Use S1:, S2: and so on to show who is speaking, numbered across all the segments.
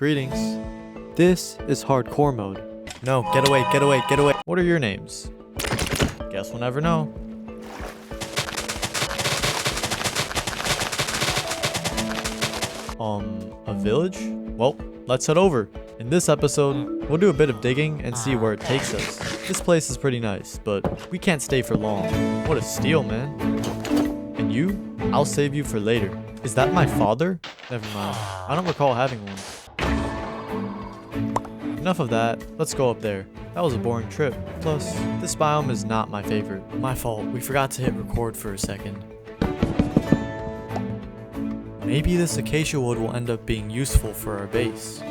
S1: Greetings. This is hardcore mode. No, get away, get away, get away. What are your names? Guess we'll never know. A village? Well, let's head over. In this episode, we'll do a bit of digging and see where it takes us. This place is pretty nice, but we can't stay for long. What a steal, man. And you? I'll save you for later. Is that my father? Never mind. I don't recall having one. Enough of that. Let's go up there. That was a boring trip. Plus, this biome is not my favorite. My fault. We forgot to hit record for a second. Maybe this acacia wood will end up being useful for our base.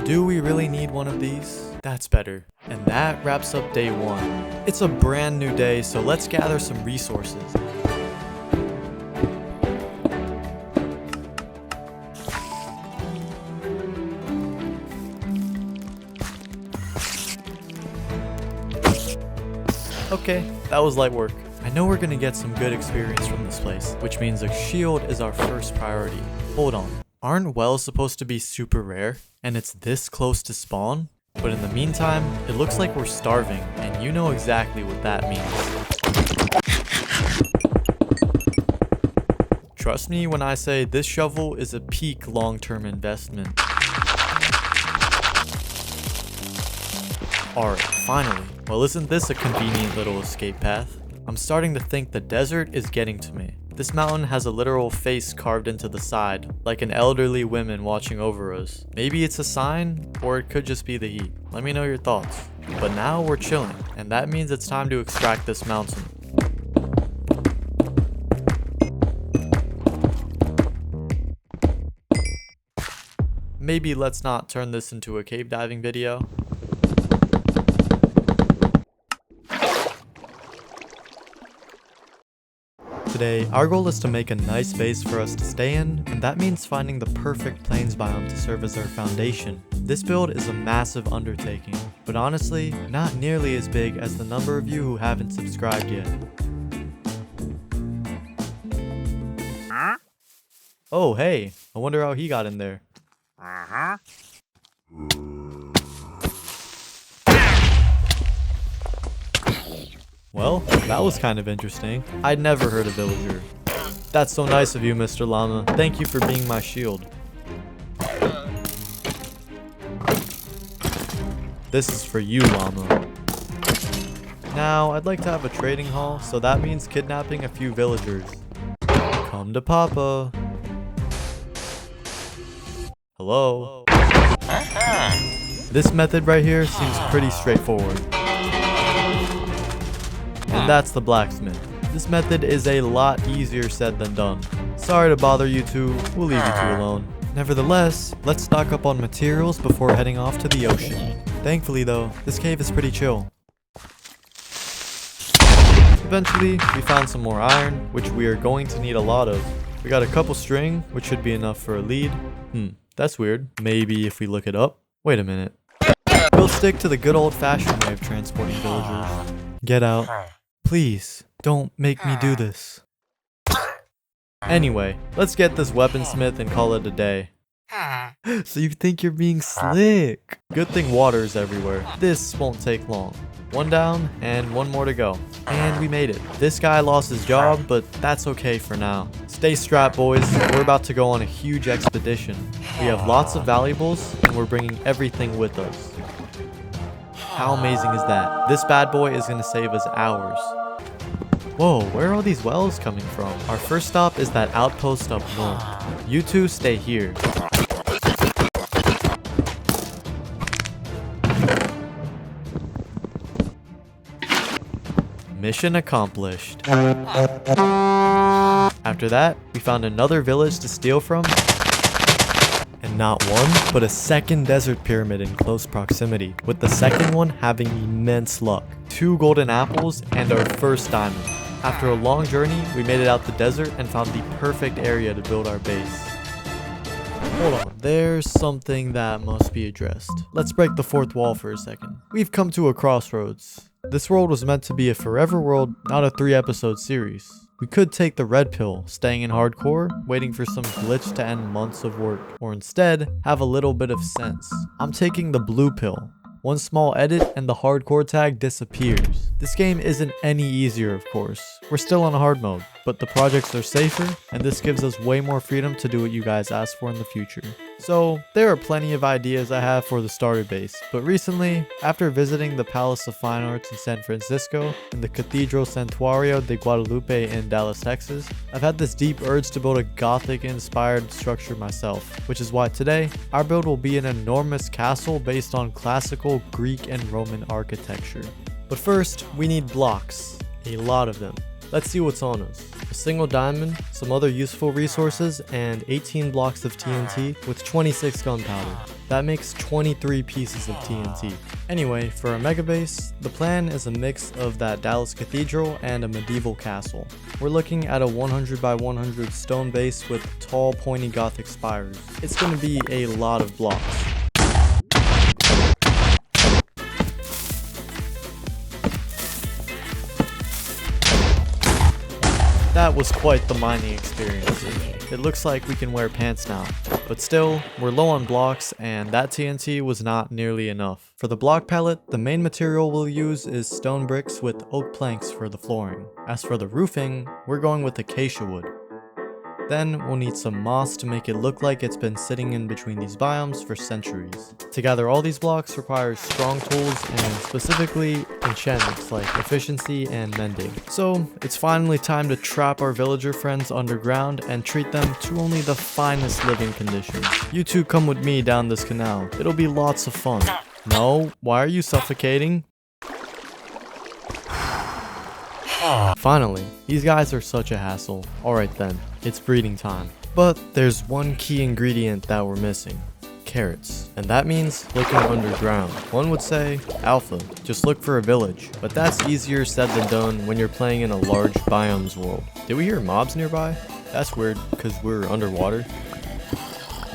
S1: Do we really need one of these? That's better. And that wraps up day one. It's a brand new day, so let's gather some resources. Okay, that was light work. I know we're gonna get some good experience from this place, which means a shield is our first priority. Hold on, aren't wells supposed to be super rare? And it's this close to spawn? But in the meantime, it looks like we're starving, and you know exactly what that means. Trust me when I say this shovel is a peak long-term investment. Alright, finally. Well, isn't this a convenient little escape path? I'm starting to think the desert is getting to me. This mountain has a literal face carved into the side, like an elderly woman watching over us. Maybe it's a sign, or it could just be the heat. Let me know your thoughts. But now we're chilling, and that means it's time to extract this mountain. Maybe let's not turn this into a cave diving video. Today, our goal is to make a nice base for us to stay in, and that means finding the perfect plains biome to serve as our foundation. This build is a massive undertaking, but honestly, not nearly as big as the number of you who haven't subscribed yet. Oh hey, I wonder how he got in there. Well, that was kind of interesting. I'd never heard a villager. That's so nice of you, Mr. Llama. Thank you for being my shield. This is for you, Llama. Now, I'd like to have a trading hall, so that means kidnapping a few villagers. Come to Papa. Hello? This method right here seems pretty straightforward. And that's the blacksmith. This method is a lot easier said than done. Sorry to bother you two, we'll leave you two alone. Nevertheless, let's stock up on materials before heading off to the ocean. Thankfully though, this cave is pretty chill. Eventually, we found some more iron, which we are going to need a lot of. We got a couple string, which should be enough for a lead. That's weird. Maybe if we look it up. Wait a minute. We'll stick to the good old-fashioned way of transporting villagers. Get out. Please, don't make me do this. Anyway, let's get this weaponsmith and call it a day. So you think you're being slick? Good thing water is everywhere. This won't take long. One down and one more to go. And we made it. This guy lost his job, but that's okay for now. Stay strapped, boys. We're about to go on a huge expedition. We have lots of valuables and we're bringing everything with us. How amazing is that? This bad boy is going to save us hours. Whoa, where are all these wells coming from? Our first stop is that outpost up north. You two stay here. Mission accomplished. After that, we found another village to steal from. And not one, but a second desert pyramid in close proximity, with the second one having immense luck. 2 golden apples and our first diamond. After a long journey, we made it out the desert and found the perfect area to build our base. Hold on, there's something that must be addressed. Let's break the fourth wall for a second. We've come to a crossroads. This world was meant to be a forever world, not a 3-episode series. We could take the red pill, staying in hardcore, waiting for some glitch to end months of work, or instead, have a little bit of sense. I'm taking the blue pill. One small edit and the hardcore tag disappears. This game isn't any easier, of course. We're still on hard mode, but the projects are safer, and this gives us way more freedom to do what you guys ask for in the future. So, there are plenty of ideas I have for the starter base, but recently, after visiting the Palace of Fine Arts in San Francisco and the Cathedral Santuario de Guadalupe in Dallas, Texas, I've had this deep urge to build a Gothic-inspired structure myself, which is why today, our build will be an enormous castle based on classical Greek and Roman architecture. But first, we need blocks, a lot of them. Let's see what's on us. A single diamond, some other useful resources, and 18 blocks of TNT with 26 gunpowder. That makes 23 pieces of TNT. Anyway, for our Megabase, the plan is a mix of that Dallas Cathedral and a medieval castle. We're looking at a 100 by 100 stone base with tall pointy Gothic spires. It's going to be a lot of blocks. That was quite the mining experience. It looks like we can wear pants now. But still, we're low on blocks and that TNT was not nearly enough. For the block palette, the main material we'll use is stone bricks with oak planks for the flooring. As for the roofing, we're going with acacia wood. Then we'll need some moss to make it look like it's been sitting in between these biomes for centuries. To gather all these blocks requires strong tools and specifically enchantments like efficiency and mending. So it's finally time to trap our villager friends underground and treat them to only the finest living conditions. You two come with me down this canal. It'll be lots of fun. No, why are you suffocating? Finally, these guys are such a hassle. Alright then, it's breeding time. But there's one key ingredient that we're missing. Carrots. And that means looking underground. One would say, Alpha, just look for a village. But that's easier said than done when you're playing in a large biomes world. Did we hear mobs nearby? That's weird, because we're underwater.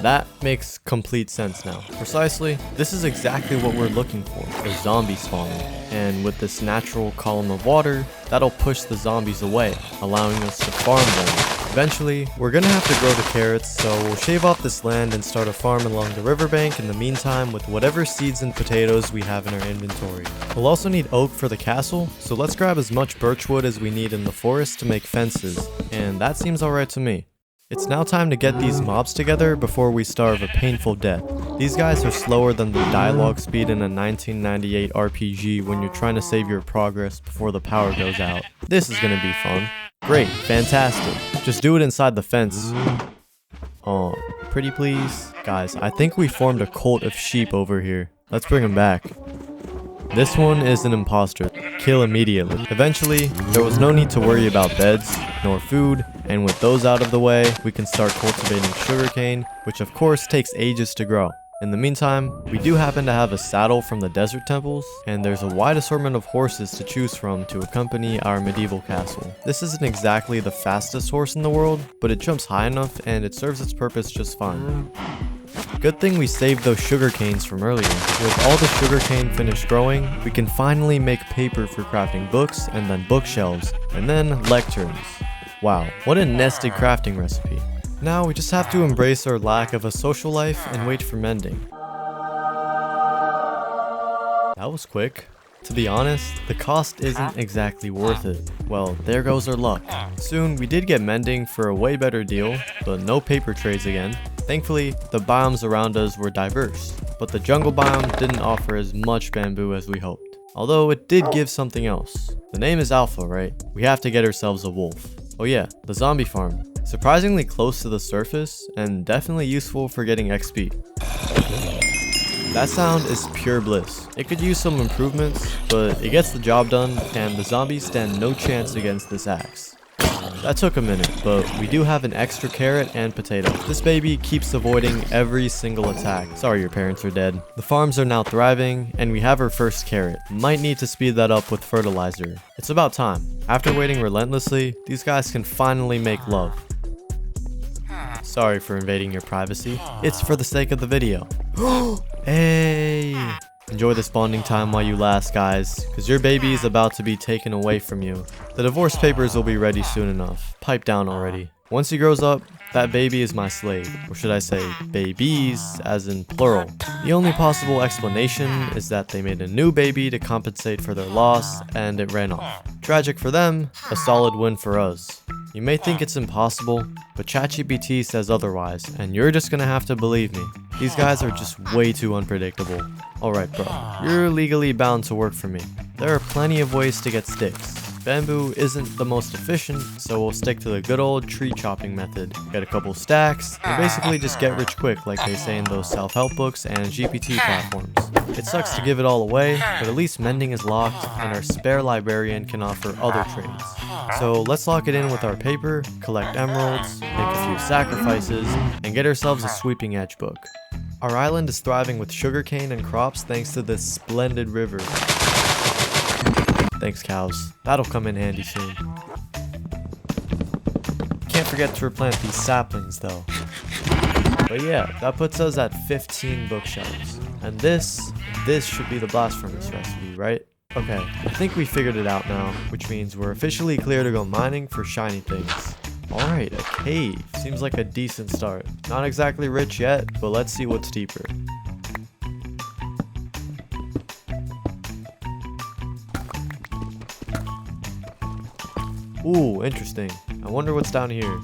S1: That makes complete sense now. Precisely, this is exactly what we're looking for, a zombie spawner. And with this natural column of water, that'll push the zombies away, allowing us to farm them. Eventually, we're gonna have to grow the carrots, so we'll shave off this land and start a farm along the riverbank in the meantime with whatever seeds and potatoes we have in our inventory. We'll also need oak for the castle, so let's grab as much birchwood as we need in the forest to make fences, and that seems alright to me. It's now time to get these mobs together before we starve a painful death. These guys are slower than the dialogue speed in a 1998 RPG when you're trying to save your progress before the power goes out. This is gonna be fun. Great, fantastic. Just do it inside the fence. Oh, pretty please? Guys, I think we formed a cult of sheep over here. Let's bring them back. This one is an imposter. Kill immediately. Eventually, there was no need to worry about beds, nor food, and with those out of the way, we can start cultivating sugarcane, which of course takes ages to grow. In the meantime, we do happen to have a saddle from the desert temples, and there's a wide assortment of horses to choose from to accompany our medieval castle. This isn't exactly the fastest horse in the world, but it jumps high enough and it serves its purpose just fine. Good thing we saved those sugar canes from earlier. With all the sugarcane finished growing, we can finally make paper for crafting books, and then bookshelves, and then lecterns. Wow, what a nested crafting recipe. Now we just have to embrace our lack of a social life and wait for mending. That was quick. To be honest, the cost isn't exactly worth it. Well, there goes our luck. Soon, we did get mending for a way better deal, but no paper trades again. Thankfully, the biomes around us were diverse, but the jungle biome didn't offer as much bamboo as we hoped. Although it did give something else. The name is Alpha, right? We have to get ourselves a wolf. Oh yeah, the zombie farm. Surprisingly close to the surface, and definitely useful for getting XP. That sound is pure bliss. It could use some improvements, but it gets the job done, and the zombies stand no chance against this axe. That took a minute, but we do have an extra carrot and potato. This baby keeps avoiding every single attack. Sorry your parents are dead. The farms are now thriving, and we have our first carrot. Might need to speed that up with fertilizer. It's about time. After waiting relentlessly, these guys can finally make love. Sorry for invading your privacy. It's for the sake of the video. Hey! Enjoy this bonding time while you last, guys, because your baby is about to be taken away from you. The divorce papers will be ready soon enough. Pipe down already. Once he grows up, that baby is my slave. Or should I say, babies, as in plural. The only possible explanation is that they made a new baby to compensate for their loss, and it ran off. Tragic for them, a solid win for us. You may think it's impossible, but ChatGPT says otherwise, and you're just gonna have to believe me. These guys are just way too unpredictable. Alright bro, you're legally bound to work for me. There are plenty of ways to get sticks. Bamboo isn't the most efficient, so we'll stick to the good old tree chopping method. Get a couple stacks, and basically just get rich quick like they say in those self-help books and GPT platforms. It sucks to give it all away, but at least mending is locked, and our spare librarian can offer other trades. So let's lock it in with our paper, collect emeralds, make a few sacrifices, and get ourselves a sweeping edge book. Our island is thriving with sugarcane and crops thanks to this splendid river. Thanks cows, that'll come in handy soon. Can't forget to replant these saplings though. But yeah, that puts us at 15 bookshelves. And this should be the blast furnace recipe, right? Okay, I think we figured it out now, which means we're officially clear to go mining for shiny things. Alright, a cave. Seems like a decent start. Not exactly rich yet, but let's see what's deeper. Ooh, interesting. I wonder what's down here.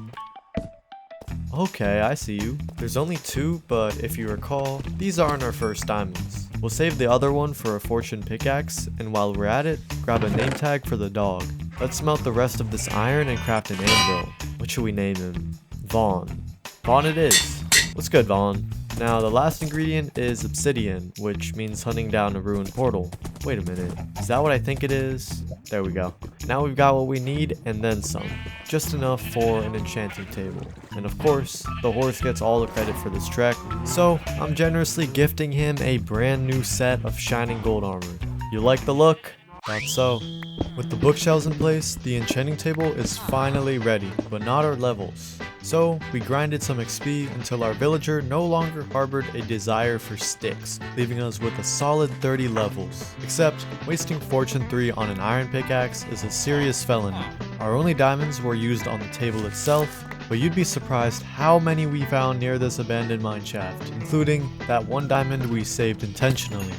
S1: Okay, I see you. There's only 2, but if you recall, these aren't our first diamonds. We'll save the other one for a fortune pickaxe, and while we're at it, grab a name tag for the dog. Let's smelt the rest of this iron and craft an anvil. What should we name him? Vaughn. Vaughn it is. What's good, Vaughn? Now, the last ingredient is obsidian, which means hunting down a ruined portal. Wait a minute, is that what I think it is? There we go. Now we've got what we need and then some. Just enough for an enchanting table. And of course, the horse gets all the credit for this trek, so I'm generously gifting him a brand new set of shining gold armor. You like the look? Thought so. With the bookshelves in place, the enchanting table is finally ready, but not our levels. So, we grinded some XP until our villager no longer harbored a desire for sticks, leaving us with a solid 30 levels. Except, wasting Fortune 3 on an iron pickaxe is a serious felony. Our only diamonds were used on the table itself, but you'd be surprised how many we found near this abandoned mine shaft, including that one diamond we saved intentionally.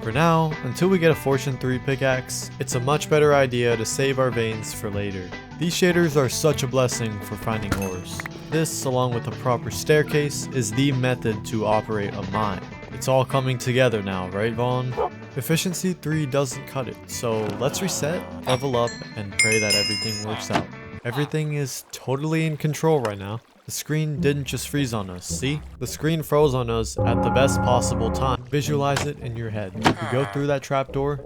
S1: For now, until we get a Fortune 3 pickaxe, it's a much better idea to save our veins for later. These shaders are such a blessing for finding ores. This, along with a proper staircase, is the method to operate a mine. It's all coming together now, right Vaughn? Efficiency 3 doesn't cut it, so let's reset, level up, and pray that everything works out. Everything is totally in control right now. The screen didn't just freeze on us, see? The screen froze on us at the best possible time. Visualize it in your head. We go through that trapdoor.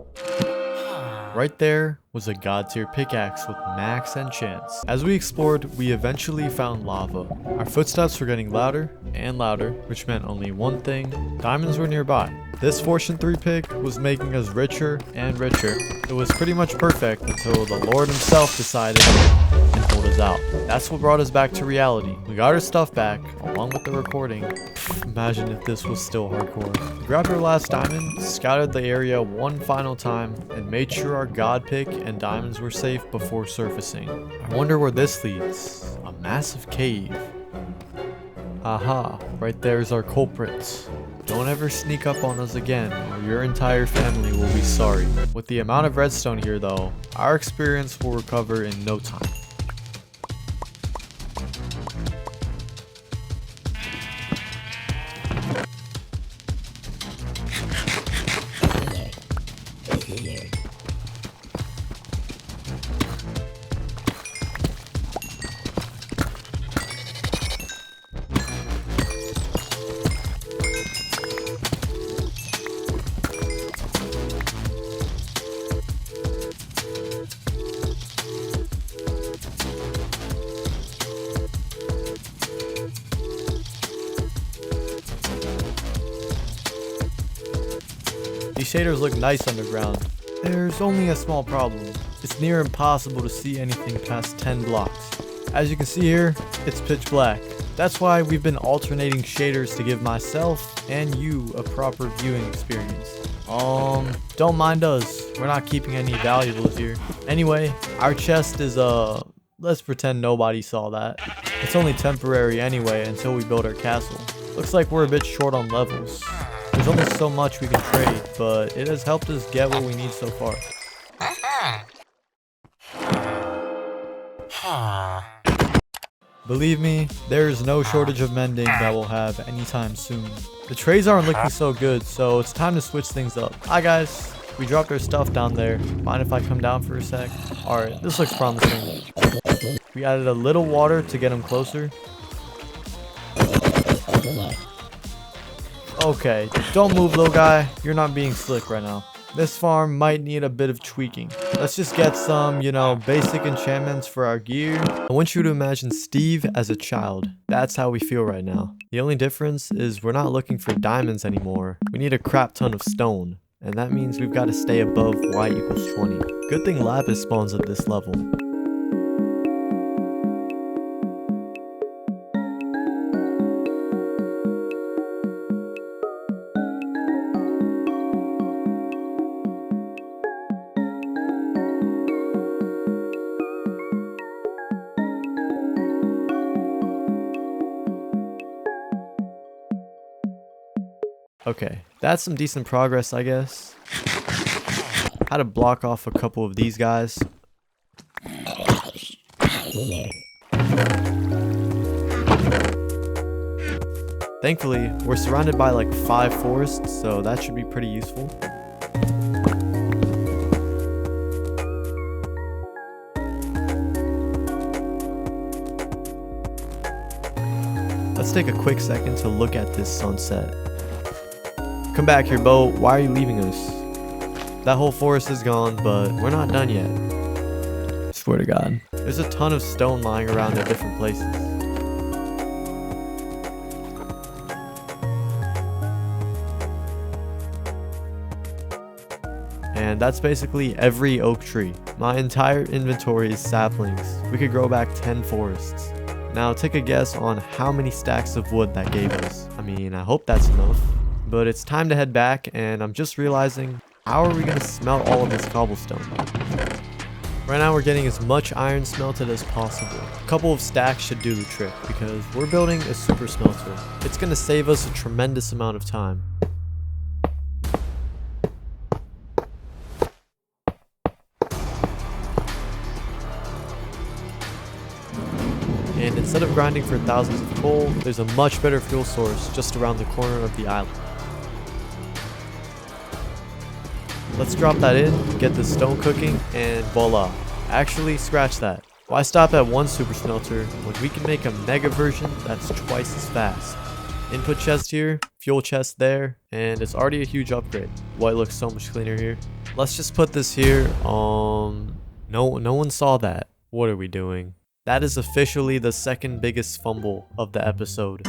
S1: Right there was a god tier pickaxe with max enchants. As we explored, we eventually found lava. Our footsteps were getting louder and louder, which meant only one thing: diamonds were nearby. This Fortune 3 pick was making us richer and richer. It was pretty much perfect until the Lord himself decided and pulled us out. That's what brought us back to reality. We got our stuff back, along with the recording. Imagine if this was still hardcore. We grabbed our last diamond, scouted the area one final time, and made sure our god pick and diamonds were safe before surfacing. I wonder where this leads. A massive cave. Aha, right there's our culprits. Don't ever sneak up on us again, or your entire family will be sorry. With the amount of redstone here though, our experience will recover in no time. These shaders look nice underground. There's only a small problem. It's near impossible to see anything past 10 blocks. As you can see here, it's pitch black. That's why we've been alternating shaders to give myself and you a proper viewing experience. Don't mind us. We're not keeping any valuables here. Anyway, our chest is, let's pretend nobody saw that. It's only temporary anyway until we build our castle. Looks like we're a bit short on levels. There's only so much we can trade, but it has helped us get what we need so far. Believe me, there is no shortage of mending that we'll have anytime soon. The trays aren't looking so good, so it's time to switch things up. Hi guys, we dropped our stuff down there. Mind if I come down for a sec? Alright, this looks promising. We added a little water to get them closer. Okay, don't move, little guy. You're not being slick right now. This farm might need a bit of tweaking. Let's just get some, basic enchantments for our gear. I want you to imagine Steve as a child. That's how we feel right now. The only difference is we're not looking for diamonds anymore. We need a crap ton of stone. And that means we've got to stay above y equals 20. Good thing lapis spawns at this level. Okay, that's some decent progress, I guess. Had to block off a couple of these guys. Thankfully, we're surrounded by like 5 forests, so that should be pretty useful. Let's take a quick second to look at this sunset. Come back here, Bo. Why are you leaving us? That whole forest is gone, but we're not done yet. Swear to God. There's a ton of stone lying around at different places. And that's basically every oak tree. My entire inventory is saplings. We could grow back 10 forests. Now take a guess on how many stacks of wood that gave us. I mean, I hope that's enough. But it's time to head back, and I'm just realizing, how are we going to smelt all of this cobblestone? Right now we're getting as much iron smelted as possible. A couple of stacks should do the trick, because we're building a super smelter. It's going to save us a tremendous amount of time. And instead of grinding for thousands of coal, there's a much better fuel source just around the corner of the island. Let's drop that in, get the stone cooking, and voila. Actually, scratch that. Why stop at one super smelter when we can make a mega version that's twice as fast? Input chest here, fuel chest there, and it's already a huge upgrade. White looks so much cleaner here. Let's just put this here. No one saw that. What are we doing? That is officially the second biggest fumble of the episode.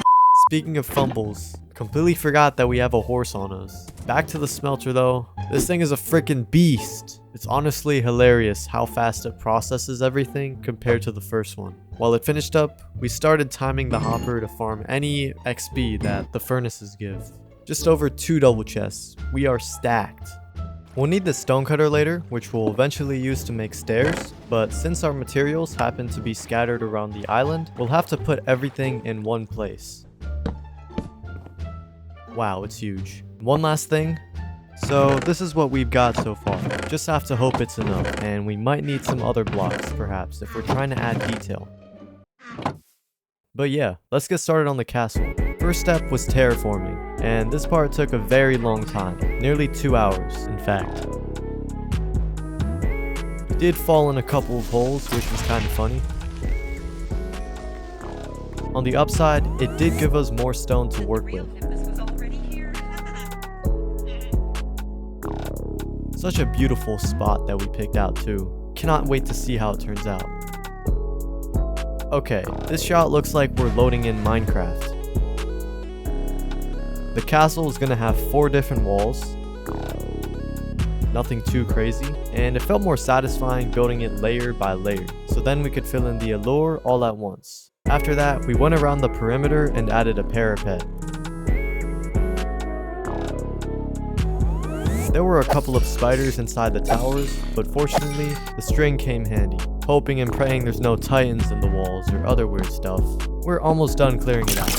S1: Speaking of fumbles, completely forgot that we have a horse on us. Back to the smelter though. This thing is a freaking beast. It's honestly hilarious how fast it processes everything compared to the first one. While it finished up, we started timing the hopper to farm any XP that the furnaces give. Just over 2 double chests. We are stacked. We'll need the stonecutter later, which we'll eventually use to make stairs, but since our materials happen to be scattered around the island, we'll have to put everything in one place. Wow, it's huge. One last thing. So this is what we've got so far. Just have to hope it's enough, and we might need some other blocks perhaps if we're trying to add detail. But yeah, let's get started on the castle. First step was terraforming, and this part took a very long time, nearly 2 hours in fact. We did fall in a couple of holes, which was kind of funny. On the upside, it did give us more stone to work with. Such a beautiful spot that we picked out too. Cannot wait to see how it turns out. Okay, this shot looks like we're loading in Minecraft. The castle is gonna have 4 different walls. Nothing too crazy, and it felt more satisfying building it layer by layer, so then we could fill in the allure all at once. After that, we went around the perimeter and added a parapet. There were a couple of spiders inside the towers, but fortunately, the string came handy. Hoping and praying there's no titans in the walls or other weird stuff. We're almost done clearing it out.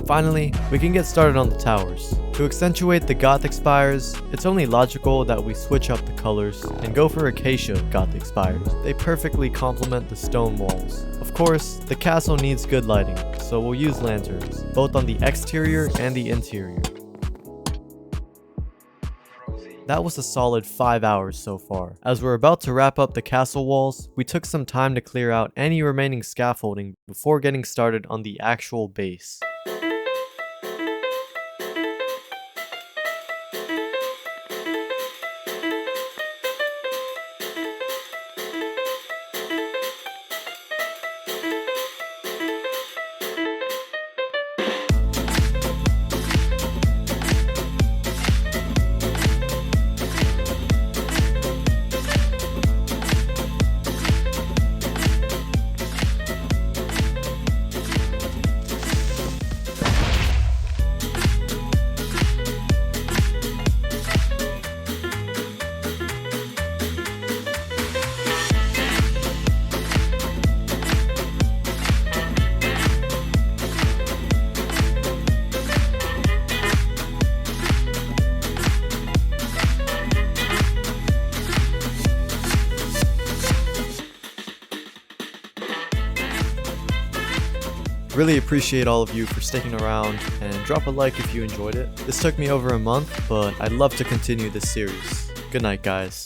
S1: Finally, we can get started on the towers. To accentuate the Gothic spires, it's only logical that we switch up the colors and go for Acacia Gothic spires. They perfectly complement the stone walls. Of course, the castle needs good lighting, so we'll use lanterns, both on the exterior and the interior. That was a solid 5 hours so far. As we're about to wrap up the castle walls, we took some time to clear out any remaining scaffolding before getting started on the actual base. Really appreciate all of you for sticking around, and drop a like if you enjoyed it. This took me over a month, but I'd love to continue this series. Good night, guys.